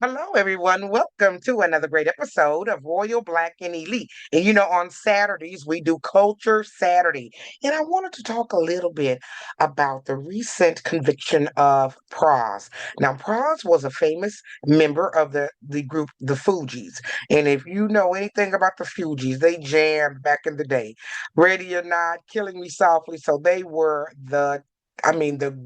Hello, everyone. Welcome to another great episode of Royal Black and Elite. And on Saturdays, we do Culture Saturday. And I wanted to talk a little bit about the recent conviction of Pras. Now, Pras was a famous member of the group, the Fugees. And if you know anything about the Fugees, they jammed back in the day. Ready or Not, Killing Me Softly. So they were the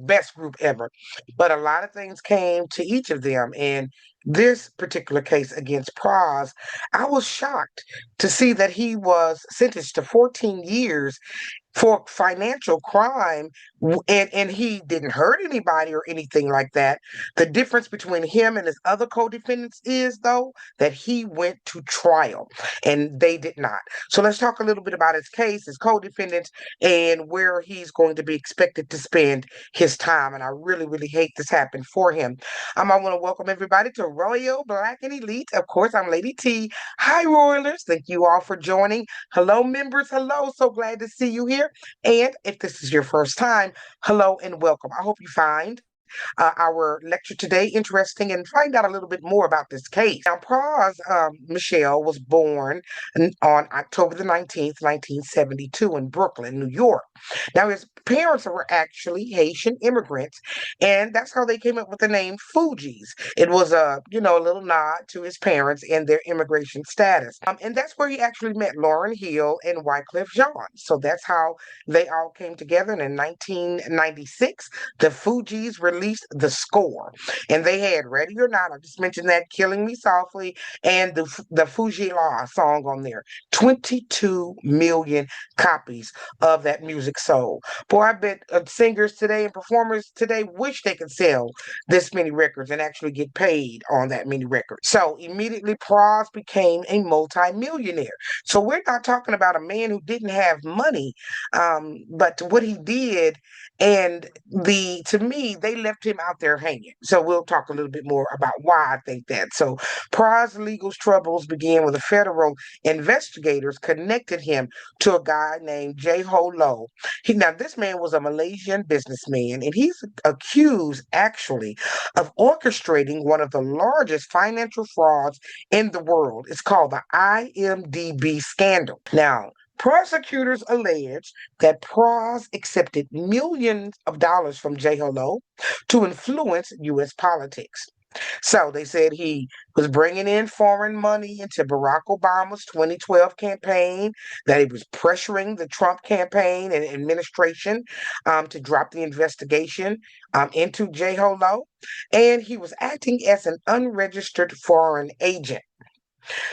best group ever. But a lot of things came to each of them. And this particular case against Praz, I was shocked to see that he was sentenced to 14 years for financial crime, and he didn't hurt anybody or anything like that. The difference between him and his other co-defendants is, though, that he went to trial and they did not. So let's talk a little bit about his case, his co-defendants, and where he's going to be expected to spend his time. And I really, really hate this happened for him. I want to welcome everybody to Royal Black and Elite. Of course, I'm Lady T. Hi, Royalers. Thank you all for joining. Hello, members. Hello. So glad to see you here. And if this is your first time, hello and welcome. I hope you find our lecture today interesting and find out a little bit more about this case. Now, Pras Michel was born on October the 19th, 1972 in Brooklyn, New York. Now, his parents were actually Haitian immigrants, and that's how they came up with the name Fugees. It was a little nod to his parents and their immigration status. And that's where he actually met Lauryn Hill and Wyclef Jean. So that's how they all came together. And in 1996, the Fugees released The Score. And they had Ready or Not, I just mentioned that, Killing Me Softly, and the Fugee Law song on there. 22 million copies of that music sold. Boy, I bet singers today and performers today wish they could sell this many records and actually get paid on that many records. So immediately, Pras became a multimillionaire. So we're not talking about a man who didn't have money, but what he did, and to me, they left him out there hanging. So we'll talk a little bit more about why I think that. So Pras' legal troubles began when the federal investigators connected him to a guy named J. Ho Lo. Now, this man was a Malaysian businessman, and he's accused actually of orchestrating one of the largest financial frauds in the world. It's called the IMDb scandal. Now, prosecutors allege that Pras accepted millions of dollars from J. Lo to influence U.S. politics. So they said he was bringing in foreign money into Barack Obama's 2012 campaign, that he was pressuring the Trump campaign and administration to drop the investigation into J. Lo, and he was acting as an unregistered foreign agent.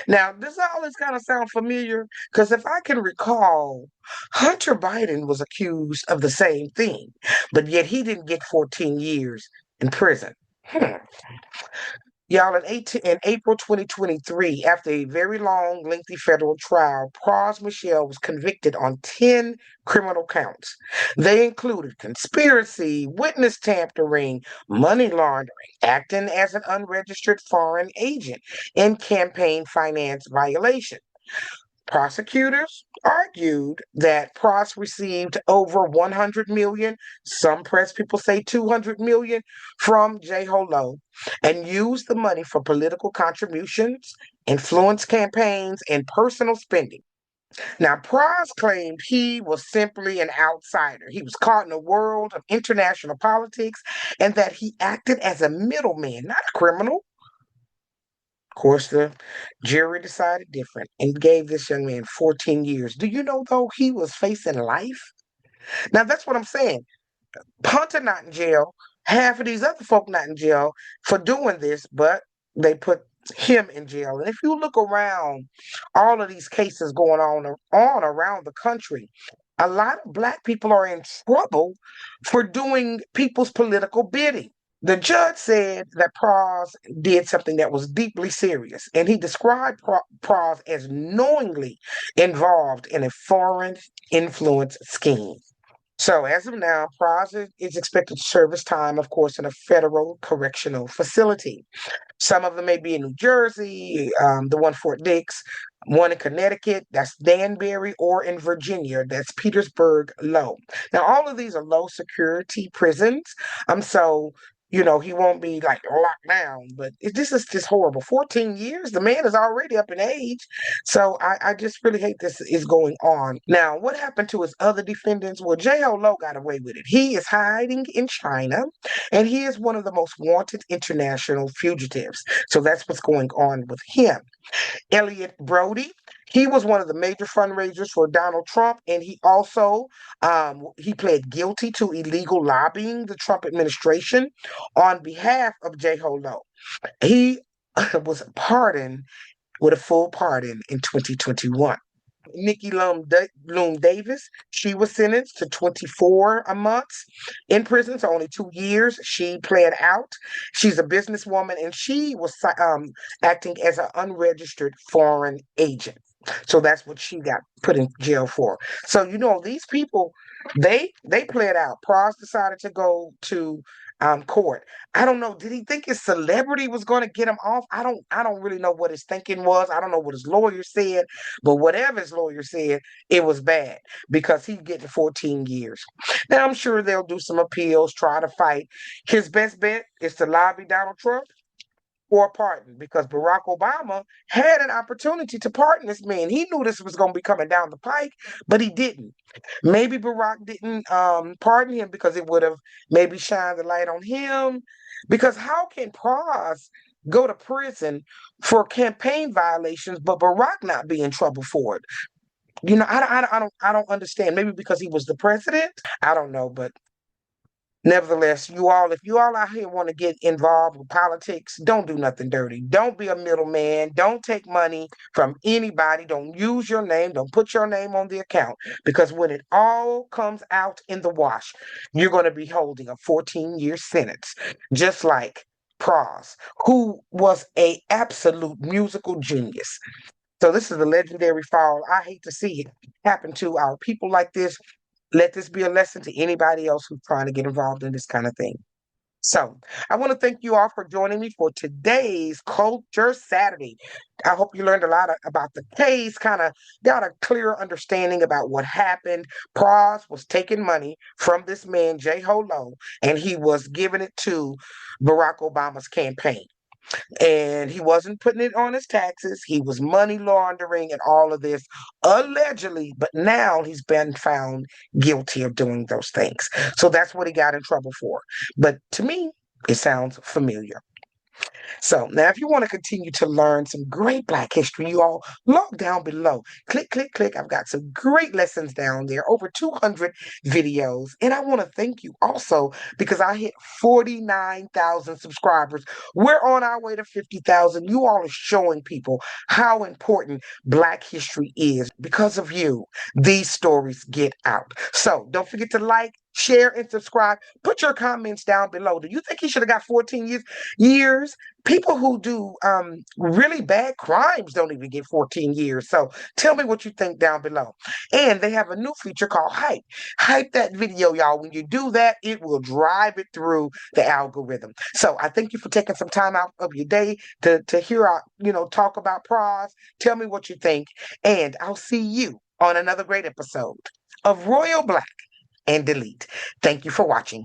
Now, this always kind of sound familiar because if I can recall, Hunter Biden was accused of the same thing, but yet he didn't get 14 years in prison. Hmm. Y'all, in April 2023, after a very long, lengthy federal trial, Pras Michel was convicted on 10 criminal counts. They included conspiracy, witness tampering, money laundering, acting as an unregistered foreign agent, and campaign finance violation. Prosecutors argued that Pras received over 100 million, some press people say 200 million from J. Lo, and used the money for political contributions, influence campaigns, and personal spending. Now, Pras claimed he was simply an outsider. He was caught in a world of international politics and that he acted as a middleman, not a criminal. Of course, the jury decided different and gave this young man 14 years. Do you know, though, he was facing life? Now, that's what I'm saying. Hunter not in jail. Half of these other folk not in jail for doing this, but they put him in jail. And if you look around all of these cases going on around the country, a lot of Black people are in trouble for doing people's political bidding. The judge said that Pras did something that was deeply serious, and he described Pras as knowingly involved in a foreign influence scheme. So, as of now, Pras is expected to serve his time, of course, in a federal correctional facility. Some of them may be in New Jersey, the one Fort Dix, one in Connecticut, that's Danbury, or in Virginia, that's Petersburg Low. Now, all of these are low security prisons. So he won't be like locked down. But this is just horrible. 14 years. The man is already up in age. So I just really hate this is going on. Now, what happened to his other defendants? Well, J.O. Low got away with it. He is hiding in China, and he is one of the most wanted international fugitives. So that's what's going on with him. Elliot Brody. He was one of the major fundraisers for Donald Trump, and he also he pled guilty to illegal lobbying the Trump administration on behalf of J. Ho Low. He was pardoned with a full pardon in 2021. Nikki Loom Davis, she was sentenced to 24 months in prison, so only 2 years. She pled out. She's a businesswoman, and she was acting as an unregistered foreign agent. So that's what she got put in jail for. So these people, they pled out. Pras decided to go to court. I don't know. Did he think his celebrity was going to get him off? I don't really know what his thinking was. I don't know what his lawyer said, but whatever his lawyer said, it was bad because he's getting 14 years. Now I'm sure they'll do some appeals, try to fight. His best bet is to lobby Donald Trump for a pardon because Barack Obama had an opportunity to pardon this man. He knew this was going to be coming down the pike, but he didn't. Maybe Barack didn't pardon him because it would have maybe shined the light on him. Because how can Pras go to prison for campaign violations, but Barack not be in trouble for it? I don't understand. Maybe because he was the president. I don't know, but nevertheless, if you all out here want to get involved with politics, don't do nothing dirty. Don't be a middleman. Don't take money from anybody. Don't use your name. Don't put your name on the account. Because when it all comes out in the wash, you're going to be holding a 14-year sentence, just like Pras, who was a absolute musical genius. So this is a legendary fall. I hate to see it happen to our people like this. Let this be a lesson to anybody else who's trying to get involved in this kind of thing. So I want to thank you all for joining me for today's Culture Saturday. I hope you learned a lot about the case, kind of got a clear understanding about what happened. Pras was taking money from this man, J. Ho Low, and he was giving it to Barack Obama's campaign. And he wasn't putting it on his taxes. He was money laundering and all of this, allegedly. But now he's been found guilty of doing those things. So that's what he got in trouble for. But to me, it sounds familiar. So now, if you want to continue to learn some great Black history, you all log down below. Click, click, click. I've got some great lessons down there, over 200 videos. And I want to thank you also because I hit 49,000 subscribers. We're on our way to 50,000. You all are showing people how important Black history is. Because of you, these stories get out. So don't forget to like, share, and subscribe. Put your comments down below. Do you think he should have got 14 years? People who do really bad crimes don't even get 14 years. So tell me what you think down below. And they have a new feature called Hype. Hype that video, y'all. When you do that, it will drive it through the algorithm. So I thank you for taking some time out of your day to hear our, talk about Pras. Tell me what you think. And I'll see you on another great episode of Royal Black and Delete. Thank you for watching.